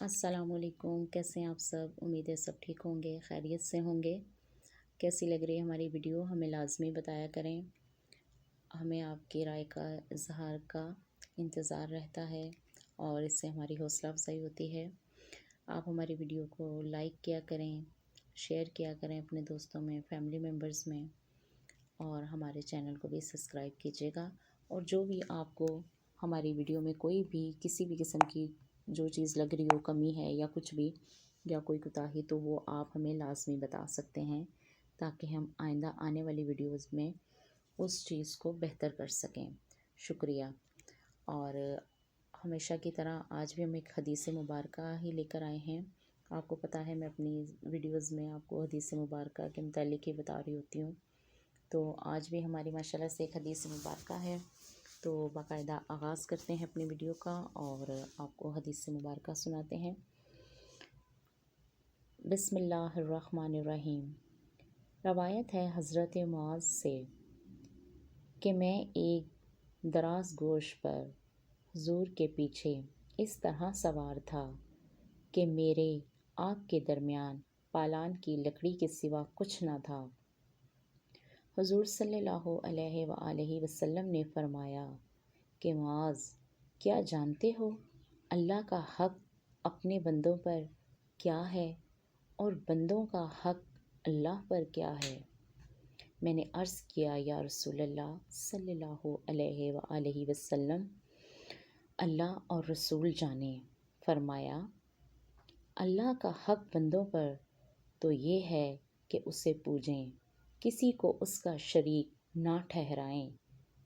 السلام علیکم، کیسے ہیں آپ سب؟ امید ہے سب ٹھیک ہوں گے، خیریت سے ہوں گے۔ کیسی لگ رہی ہے ہماری ویڈیو ہمیں لازمی بتایا کریں۔ ہمیں آپ کی رائے کا اظہار کا انتظار رہتا ہے اور اس سے ہماری حوصلہ افزائی ہوتی ہے۔ آپ ہماری ویڈیو کو لائک کیا کریں، شیئر کیا کریں اپنے دوستوں میں، فیملی ممبرز میں، اور ہمارے چینل کو بھی سبسکرائب کیجیے گا۔ اور جو بھی آپ کو ہماری ویڈیو میں کوئی بھی کسی بھی قسم کی جو چیز لگ رہی ہو، کمی ہے یا کچھ بھی، یا کوئی کوتاہی، تو وہ آپ ہمیں لازمی بتا سکتے ہیں تاکہ ہم آئندہ آنے والی ویڈیوز میں اس چیز کو بہتر کر سکیں۔ شکریہ۔ اور ہمیشہ کی طرح آج بھی ہم ایک حدیث مبارکہ ہی لے کر آئے ہیں۔ آپ کو پتہ ہے میں اپنی ویڈیوز میں آپ کو حدیث مبارکہ کے متعلق ہی بتا رہی ہوتی ہوں، تو آج بھی ہماری ماشاءاللہ سے ایک حدیث مبارکہ ہے۔ تو باقاعدہ آغاز کرتے ہیں اپنی ویڈیو کا اور آپ کو حدیث مبارکہ سناتے ہیں۔ بسم اللہ الرحمن الرحیم۔ روایت ہے حضرت معاذ سے کہ میں ایک دراز گوش پر حضور کے پیچھے اس طرح سوار تھا کہ میرے آپ کے درمیان پالان کی لکڑی کے سوا کچھ نہ تھا۔ حضور صلی اللہ علیہ وآلہ وسلم نے فرمایا کہ معاذ، کیا جانتے ہو اللہ کا حق اپنے بندوں پر کیا ہے اور بندوں کا حق اللہ پر کیا ہے؟ میں نے عرض کیا، یا رسول اللہ صلی اللہ علیہ وآلہ وسلم، اللہ اور رسول جانے۔ فرمایا، اللہ کا حق بندوں پر تو یہ ہے کہ اسے پوجیں، کسی کو اس کا شریک نہ ٹھہرائیں،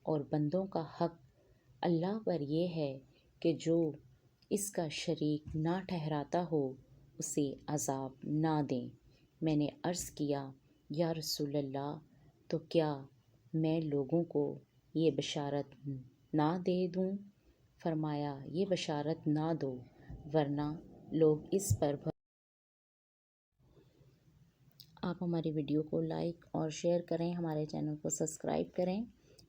اور بندوں کا حق اللہ پر یہ ہے کہ جو اس کا شریک نہ ٹھہراتا ہو اسے عذاب نہ دیں۔ میں نے عرض کیا، یا رسول اللہ، تو کیا میں لوگوں کو یہ بشارت نہ دے دوں؟ فرمایا، یہ بشارت نہ دو ورنہ لوگ اس پر آپ ہماری ویڈیو کو لائک اور شیئر کریں، ہمارے چینل کو سبسکرائب کریں۔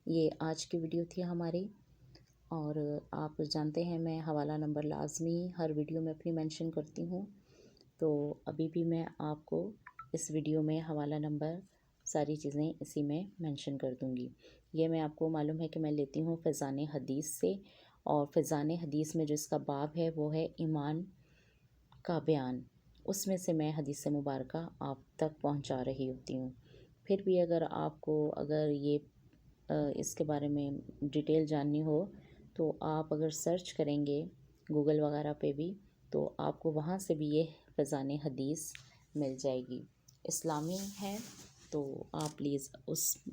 یہ آج کی ویڈیو تھی ہماری، اور آپ جانتے ہیں میں حوالہ نمبر لازمی ہر ویڈیو میں اپنی مینشن کرتی ہوں، تو ابھی بھی میں آپ کو اس ویڈیو میں حوالہ نمبر ساری چیزیں اسی میں مینشن کر دوں گی۔ یہ میں آپ کو معلوم ہے کہ میں لیتی ہوں فیضان حدیث سے، اور فیضان حدیث میں جو اس کا باب ہے وہ ہے ایمان کا بیان، اس میں سے میں حدیث مبارکہ آپ تک پہنچا رہی ہوتی ہوں۔ پھر بھی اگر آپ کو یہ اس کے بارے میں ڈیٹیل جاننی ہو تو آپ اگر سرچ کریں گے گوگل وغیرہ پہ بھی، تو آپ کو وہاں سے بھی یہ فیضان حدیث مل جائے گی۔ اسلامی ہے تو آپ پلیز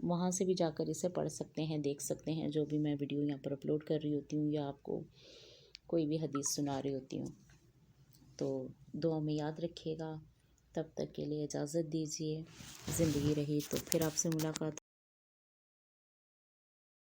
وہاں سے بھی جا کر اسے پڑھ سکتے ہیں، دیکھ سکتے ہیں، جو بھی میں ویڈیو یہاں پر اپلوڈ کر رہی ہوتی ہوں یا آپ کو کوئی بھی حدیث سنا رہی ہوتی ہوں۔ تو دعا میں یاد رکھیے گا۔ تب تک کے لیے اجازت دیجیے، زندگی رہی تو پھر آپ سے ملاقات